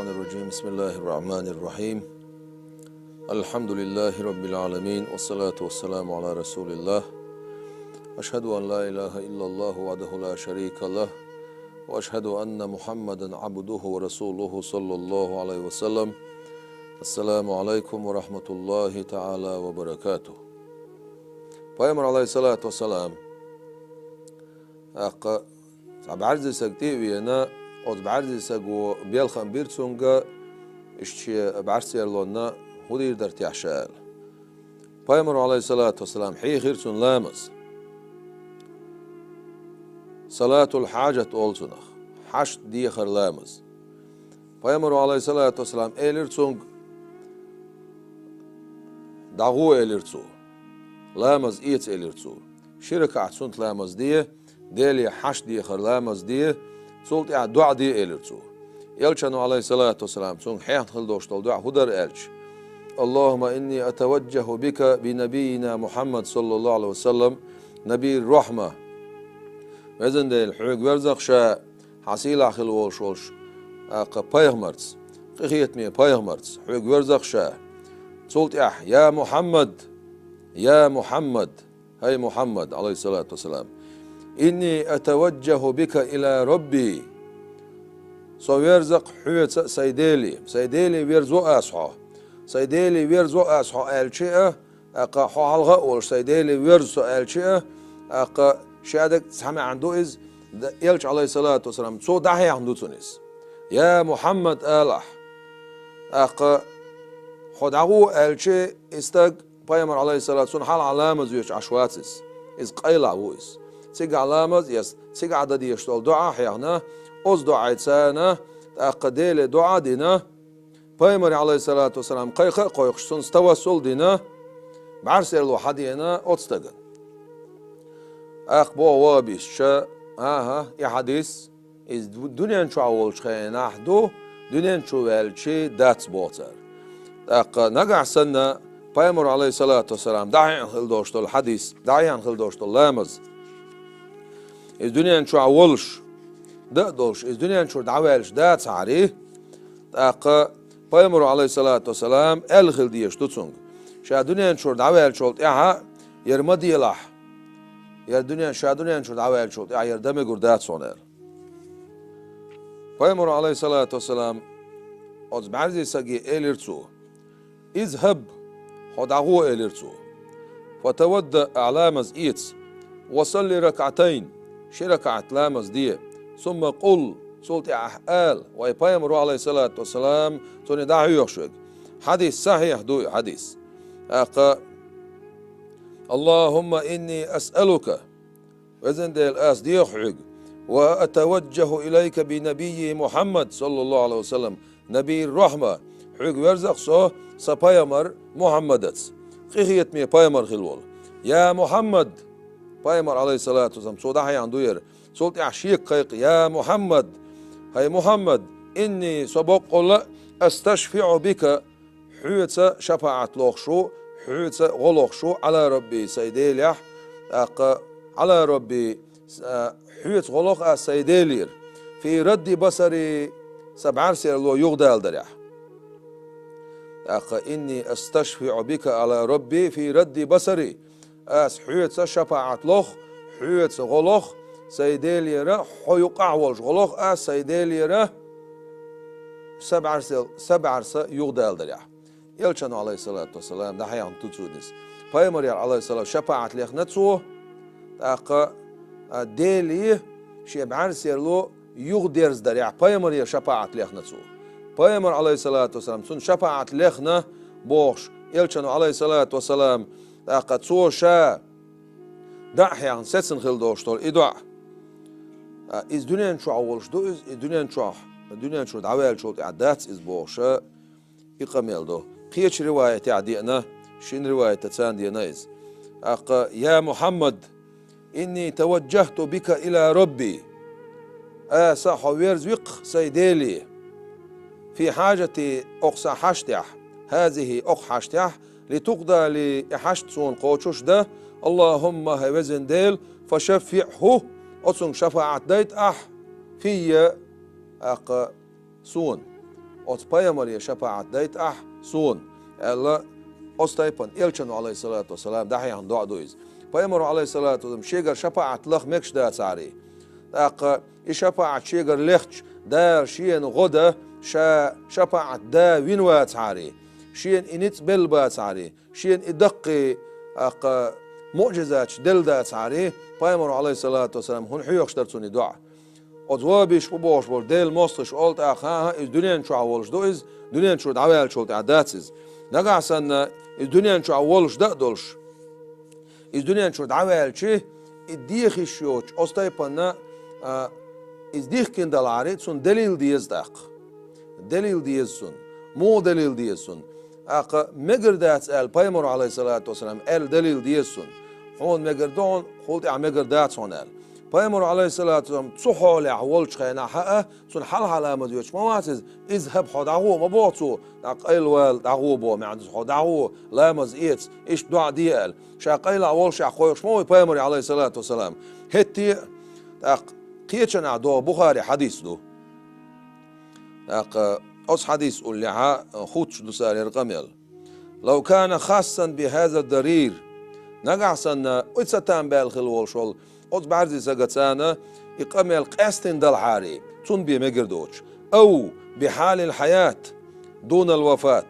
الشيطان الرجيم بسم الله الرحمن الرحيم الحمد لله رب العالمين والصلاة والسلام على رسول الله أشهد أن لا إله إلا الله وحده لا شريك له وأشهد أن محمدا عبده ورسوله صلى الله عليه وسلم السلام عليكم ورحمة الله تعالى وبركاته. Peygamber aleyhissalatu vesselam بعرض سكتيبينا od بعرض سجو بيلخم بيرتسونجا اشتي بعرسير لنا هودير درتيح شال. Peygamber aleyhissalatu vesselam حي خيرتون لامز صلاة الحاجة olsunach حش ديخر لامز. Peygamber aleyhissalatu vesselam elirtsung دعو elirtsu لامز إيت elirtsu شركة عتسونت لامز ديلي حش ديخر لامز صوت دعاء elirtsu. يلشانو عليه الصلاة والسلام سون حيان خلدوشتل دعاء هدر إلش اللهم إني أتوجه بك بنبينا محمد صلى الله عليه وسلم نبي الرحمة وزن ديل حوق ورزق شاء حسيل أخل والشولش بايغمرتس قيخيت مي بايغمرتس حوق ورزق شاء صوت يا محمد يا محمد هاي محمد عليه الصلاة والسلام إني أتوجه بك إلى ربي سو ورزق حوت سيديلي ورزو أصحى سيديلي ورزو أصحى الشيء أقا حالغا أول سيديلي ورزو الشيء أقا شادك سمع عنده إز يلش عليه الصلاة والسلام سو دحي عنده تونس يا محمد ألح أقا خدعو الشيء استق بيامر عليه الصلاة والسلام حال علامة زيوش عشواتس إز قيلع ويس سيق علامة يس سيق عدد يشتغل دعاء حيانا أز دعاء تسانا أقديل دعاء دينا بيامر عليه الصلاة والسلام قيقشتون استوصل دينا بعرسير لو حدينا أتستقن أقبو وابيس شا يا حديث إز دنيا نشو عولش خينا نحدو دنيا نشو والشي داتس بوتر نقع سنة بيامر عليه الصلاة والسلام دعي انخل دوشتو الحديث دعي انخل دوشتو اللامز إز دنيا نشو عولش دقدوش إز دنيا نشو دعوالش داتس عريه بيامر عليه الصلاة والسلام الخل ديش تتسونج شا دنيا نشو دعوالش شولت إعها يرمدي لح يا دنيا شا دنيا نشو دعوالش شولت إعها يردمي قردات صونر بيامر عليه الصلاة والسلام أز بعرزي ساقي إليرتسو اذهب خدعو إليرتسو فتودى أعلامز إيتس وصلي ركعتين شركعة لامز دي ثم قل صلت أحقال ويبايمرو عليه الصلاة والسلام توني دعو يخشوك حديث صحيح دوي حديث اللهم إني أسألك وإذن دي الآس دي يخشوك وأتوجه إليك بنبي محمد صلى الله عليه وسلم نبي الرحمة حق ورزق سو سبايمر محمدت خيخيت مي بايمر خلول يا محمد بايمر عليه الصلاة والسلام سو دحي عندو ير سولت أحشيك قيق يا محمد هاي محمد إني سبق الله أستشفع بك حوت شفاعة لوخشو حوت غلوخشو على ربي سيديليح على ربي حوت غلوخ سيديلير في رد بصري سبعار سير لو يغدال دريح إني أستشفع بك على ربي في رد بصري حوت شفاعة لوخ حوت غلوخ سيديليرا حيقع والش غلوخ سيديليرا سبعار يغدال دريح يلشانو عليه الصلاة والسلام ده حيان تتسودس بايمر عليه الصلاة شفاعة ليخ نتسو ديلي شبعار سيرلو يغديرز دريح بايمر شفاعة ليخ نتسو بايمر عليه الصلاة والسلام سن شفاعة ليخنا بوش يلشانو عليه الصلاة والسلام تسو شا دحيان سيتسن خلدوشتول إدعاء إز دنيا نشو عولش دو إز دنيا نشو دعوال شولت إعدات إز بوشا إقاميل دو قيش رواية عدينا شين رواية تتسان دينا إز يا محمد إني توجهت بك إلى ربي صح ويرزق سيديلي في حاجة أقصى حشتح هذه أق حشتح لتقضى لإحشت سون قوشوش ده اللهم هوزن ديل فشفعه أصن شفاعة ديت في سون od payamar şefaat dayt son Allah ostaypan elçanu aleyhissalatu vesselam dahiyan duadoiz payamar aleyhissalatu vesselam şegar şefaat lach mekş da tsari daqa şefaat şegar lechch dar şiyen goda şefaat da winwa tsari şiyen init belba tsari şiyen idqi aqa معجزات دلدا تعري بايمر عليه الصلاة والسلام هون حيوخ شترتوني دعاء أدوابش وبوش بول ديل مصلش قلت أخها إز دنيا شو عولش دو إز دنيا شو دعوال شو تعداتز نقع سنة إز دنيا شو عولش دقدلش إز دنيا شو دعوال شي إديخي شوش أستيبنا إز ديخ كندل عريت سن دليل ديز داق دليل ديز سن مو دليل ديز سن أق مقردات ال بايمر عليه الصلاة والسلام ال دليل ديسون هون مقردون قلت مقردات هون ال بايمر عليه الصلاة والسلام تصحوا لعولش خينا حقه سن حل علامة ديوش ما واتز اذهب حدعوه ما بوتو قيل وال دعوه بو ما عندش حدعوه لا مزيت ايش دعاء ديال شا قيل عولش اخويش ما بايمر عليه الصلاة والسلام هتي قيتشنا دو بخاري حديث دو أص حديث اللي خوتش دسار يرقمل لو كان خاصا بهذا الضرير نقع سنة ويتستان بالخل والشول أص بعرض سقطانا يقمل قاستن دالحاري تون بي مقردوش أو بحال الحياة دون الوفاة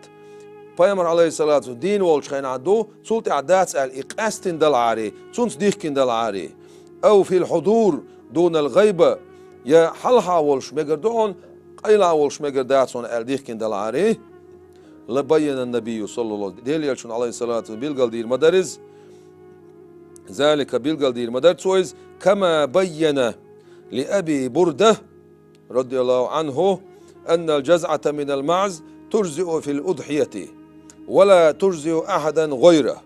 بايمر عليه الصلاة والسلام دين والش خين عدو سلط عدات إقاستن دالعاري تون صديقكن دالعاري أو في الحضور دون الغيبة يا حلها والش مقردون قيل أول شمجر داتون ألديك كندل عليه لبين النبي صلى الله عليه وسلم عليه الصلاة والسلام بالقل دير مدرز ذلك بالقل دير مدرز كما بين لأبي بردة رضي الله عنه أن الجزعة من المعز تجزئ في الأضحية ولا تجزئ أحدا غيره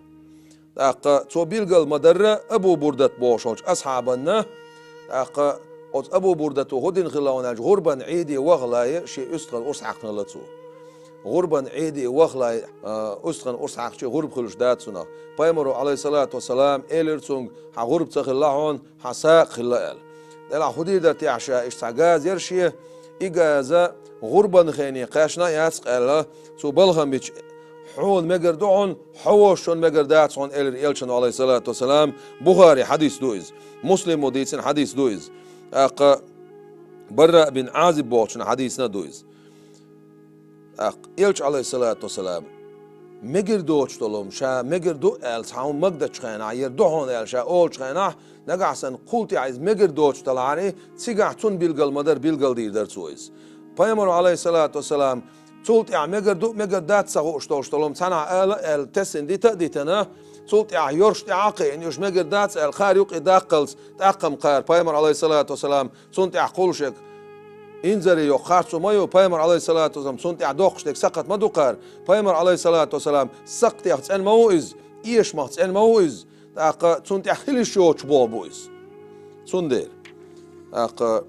تو بالقل مدرة أبو بردة بوشوش أصحابنا أبو بردة هدين خلاوناج غربا عيدي وغلاي شيء أستغن أرسحقنا لتسو غربا عيدي وغلاي أستغن أرسحق شيء غرب خلش داتسونا بايمرو عليه الصلاة والسلام إيلرتسونغ ها غرب تخلاهون حساق خلال دلا خدير داتي عشاء اشتعجاز يرشي إجازة غربا خيني قاشنا ياسق الله سو بلغم بيش حون مقردون حوشون مقرداتسون إيلشن عليه الصلاة والسلام بخاري حديث دويز مسلم وديتسن حديث دويز برا بن عازب بوشن حديثنا دويز إلش عليه الصلاة والسلام مقردوش طلهم شا مقردو ال ساون مقدش خينا يردوهون ال شا أول خينا نقعسن قلتي عايز مقردوش طلعني سيقعتون بيلقل مدر بيلقل دير درسويز بايمر عليه الصلاة والسلام تولت مقردو مقردات ساقوش طلهم سنع ال تسن ديتنا صوت يورش تعاقي إن يوش مقردات الخاريق إداقلس تأقم قار بايمر عليه الصلاة والسلام صنت يعقولشك إنزري يو خارسو مايو بايمر عليه الصلاة والسلام صنت يعدوقشتك سقط مدو قار بايمر عليه الصلاة والسلام سقط يخص الموئز إيش مخص الموئز تأقى صنت يحلش يوش بوبويز صندير تأقى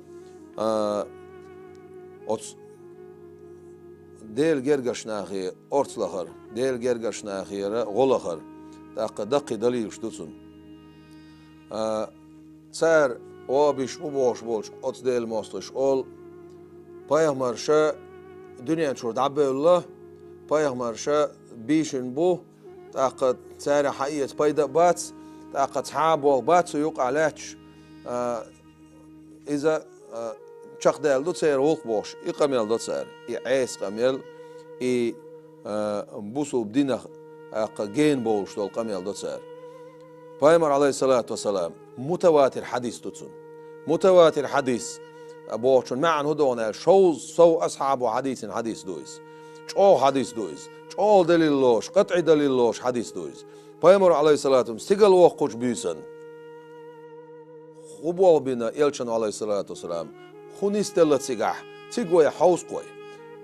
ديل جرجش ناخي أرتلخر ديل جرجش ناخي غلخر دقي دليل شتوتسون سار وابيش وبوش بولش أتس ديل ماستش أول بايغمر شا دنيا شورد عبي الله بايغمر شا بيشن بو تاقد سار حقيقة بايدا باتس تاقد حابو باتس يوقع لاتش إذا شخ ديل دو تسير وولك بوش إقاميل دو تسير إعيس قاميل بوسو بدينخ جين بولش دول قميل دوتسار بايمر عليه الصلاة والسلام متواتر حديث توتسون متواتر حديث بوشن معن هدون شوز سو أصحاب حديث دويز شو حديث دويز شو دليل لوش قطع دليل لوش حديث دويز بايمر عليه الصلاة والسلام سيقل وقوش بيسن خبوا بنا يلشن عليه الصلاة والسلام خونيستلت سيقح تيقوي حوز قوي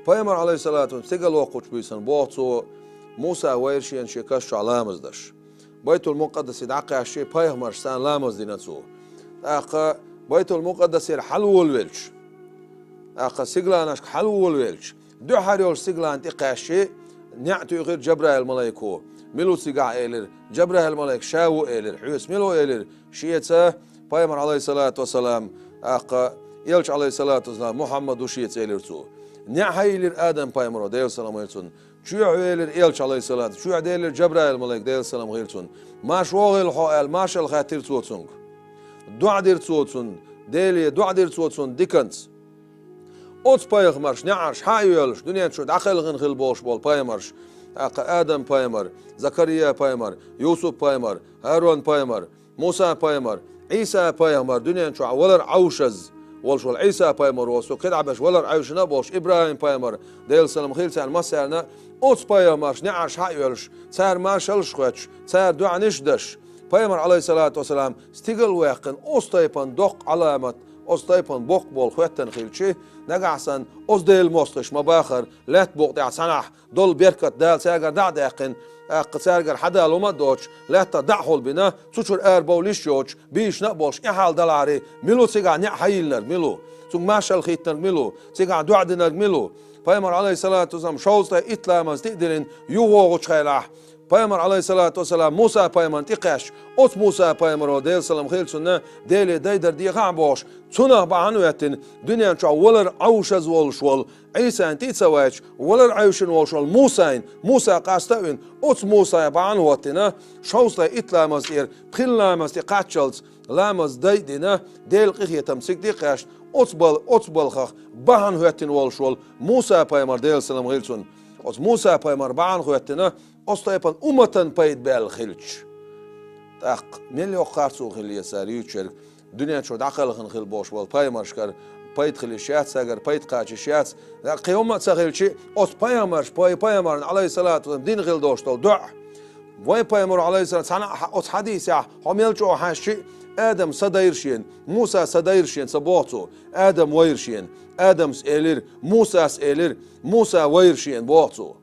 بايمر عليه الصلاة والسلام سيقل وقوش بيسن بوتسو موسى ويرشين شكاش علامز بيت المقدس يدعقي عشي بايغمر سان لامز ديناتسو أقا بيت المقدس حلو الويلش أقا سيغلانش حلو الويلش دو حريوش سيغلان تقاشي نعتو غير جبرائيل الملايكو ملو سيقع إيلر جبرائيل الملايك شاو إيلر حيوس ملو إيلر شيئتا بايغمر عليه الصلاة والسلام أقا يلش عليه الصلاة والسلام محمد وشيئت إيلر تو Ne haylir Adem paymaro değil selam hayırsun. Şu haylir elç aleyhissalat. Şu haylir Cebrail melek değil selam hayırsun. Maş oğil hoel maşal hatir tuotsun. Dua dir tuotsun. Değil dua dir tuotsun dikans. Ots paymarş ne arş hayılış. Dünya şu akılgın hıl boş bol paymarş. Adem paymar, Zakariya paymar, Yusuf paymar, Harun paymar, Musa paymar, İsa paymar. Dünya şu avalar avşaz. والشو عيسى بايمر وسو كده عبش ولا عايشنا بوش إبراهيم بايمر ديل سلام خيل سان مسارنا أوت بايمرش نعش حيولش سار مارشلش خوتش سار دعا نشدش بايمر عليه الصلاة والسلام استقل واقن أوستايبان دوق علامة أوستايبان بوق بول خوتن خيلشي نقعسن أوز ديل موستش مباخر لا تبوق دع سنح دول بيركت دال ساقر دع داقن قصارجر حدا لو ما دوتش لا تدعه البنا تشور بوليش جوتش بيش نقبلش إحال دلاري ملو تيجا نحيلنر ملو ثم ماشال خيتنر ملو تيجا دعدنر ملو بايمر عليه الصلاة والسلام شوزته إتلامز تقدرين يوغوش خيلاح بايمر عليه الصلاة والسلام موسى بايمر تقاش أوت موسى بايمر وديل سلام خيل سنة ديلي دايدر دي غعبوش تنه بعنويتن دنيا شو ولر عوشز والشوال عيسى انت تسواج ولر عيوشن والشوال موسى قاستوين أوت موسى بعنوتنا شوزته إتلامز إير بخلامز تقاتشلز لامز دايدنا ديل قيخية تمسك دقاش أوتبال خخ بعنويتن والشوال موسى بايمر ديل سلام خيل سن أوت موسى بايمر بعنويتنا أستيبان أمتن بايد بالخلج تاق مليو قارسو خلي ساريو شرك دنيا شو دعقل خل بوش وال بايمرش كار بايد خلي شات ساجر بايد قاچ شات قيوم تسخيل شيء أس بايمرش بايمر عليه الصلاة والسلام دين غير دوشتل دع واي بايمر عليه الصلاة والسلام أس حديث يا هم شو حاشي آدم صدايرشين موسى صدايرشين سبوتو آدم ويرشين آدم سئلير موسى ويرشين بوتو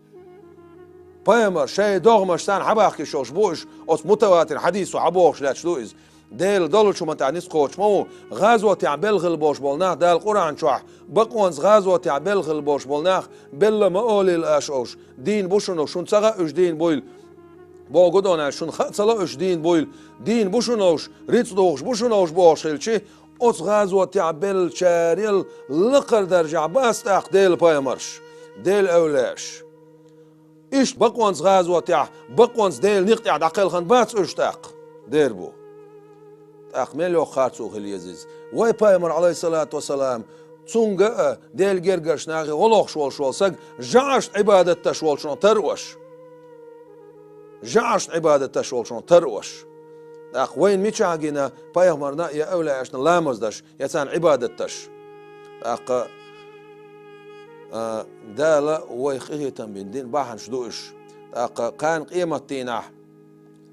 بايمر شيء دغمش تان حباخ شوش بوش أس متواتر حديث وحبوش لا شلوز ديل دلو شو متعنيس قوش مو غزوة تعبلغ البوش بولناخ دال القرآن شوح بقونز غزوة تعبلغ البوش بولناخ بلا ما أولي الأشوش دين بوشنو شون تسغى اش دين بويل بو قدونا شون خطلا اش دين بويل دين بوشنوش ريتس دوش بوشنوش بوش خلشي أس غزوة تعبل شاريل لقر درجع باستاق ديل بايمرش ديل أولاش إيش بقونز غازوة تاع بقونز ديل نقطع دقيل خن باتس اشتاق ديربو تاق مليو خارتو خليزيز واي بايمر عليه الصلاة والسلام تونغا ديل جرجش ناغي غلوخ شوال ساق جعشت عبادة تشوال شنو تروش جعشت عبادة تشوال شنو تروش تاق وين ميشاقينا بايمرنا يا أولا عشنا لامزدش يتان عبادة تش تاق دالا ويخيه تنبين دين باحن شدوش كان قيمة تيناح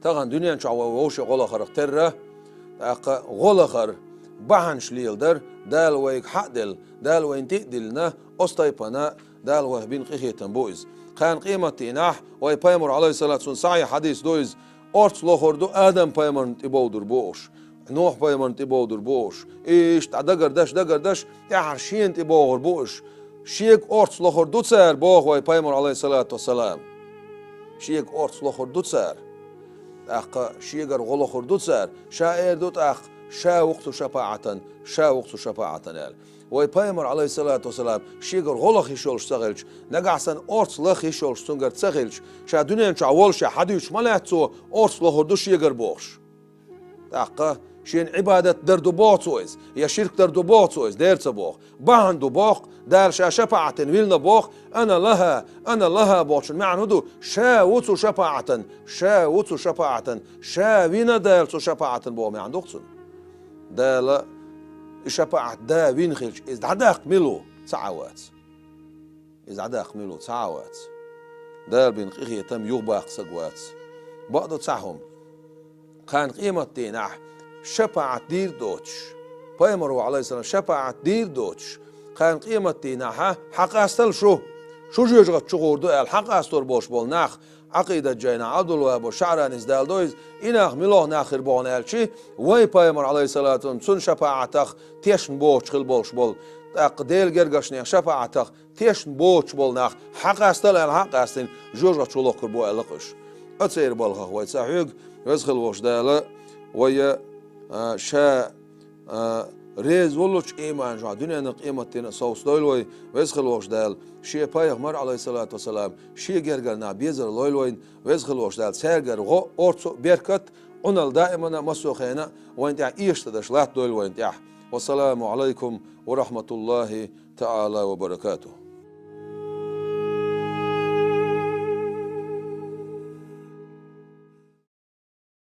تغن دنيا شعوا ووش غلخر ترى غلخر باحن شليل در دال ويك حقدل دال وين تقدلنا أستيبنا دال وهبين قيه تنبويز كان قيمة تيناح وي بايمر عليه الصلاة والسلام صحيح حديث دويز أرت لخر دو آدم بايمر تبودر بوش نوح بايمر تبودر بوش إيش دقر دش تعرشين تبودر بوش شيك أرت لخر دوتسر بوغ وي بايمر عليه الصلاة والسلام شيك أرت لخر دوتسر شيجر غلخر دوتسر شاعر دوت شا وقت شفاعة نال وي بايمر عليه الصلاة والسلام شيجر غلخ يشولش تغلش نقعسن أرت لخ يشولش تنقر تغلش شا دنيا نشعولش حديش ملاتو أرت لخر دو شيجر بوغش شين عبادة دردو بوتويز يا شرك دردو بوتويز ديرت بوخ باهندو بوخ دار شفاعة ويلنا بوخ أنا لها بوتشن معنى هدو شاوتو شفاعة شاوينا دارتو شفاعة بوخ معنى دوختن دالا شفاعة دا وين خلش إذا عداق ميلو تعاوات دال بين قيخي تم يغباق سقوات بعضو تسعهم كان قيمة تيناح شفاعة دير دوتش بايمرو عليه السلام شفاعة دير دوتش كان قيمة تيناها حق أستل شو جوجغت شغور دو الحق أستر بوش بول ناخ عقيدة جينا عدل وابو شعران ازدال دويز إناخ ملوه ناخر بون الشي وي بايمر عليه الصلاة والسلام سن شفاعتخ تيشن بوش خل بولش بول ديل جرجشني شفاعتخ تيشن بوش بول ناخ حق أستل الحق أستل جوجغت شلوخ كربو القش أتسير بالخ ويتساحيق ويزخل وش دالا ويا شا ريز ولوش إيمان جوا دنيا نقيمتنا صوص دولوي ويسخل وش دال شيء بايغمر عليه الصلاة والسلام شيء جرجلنا بيزر لويلوين ويسخل وش دال سيرجر غو أورتو بيركت ونال دائما مسوخينا وانت إيش تدشلات دول وانت والسلام عليكم ورحمة الله تعالى وبركاته.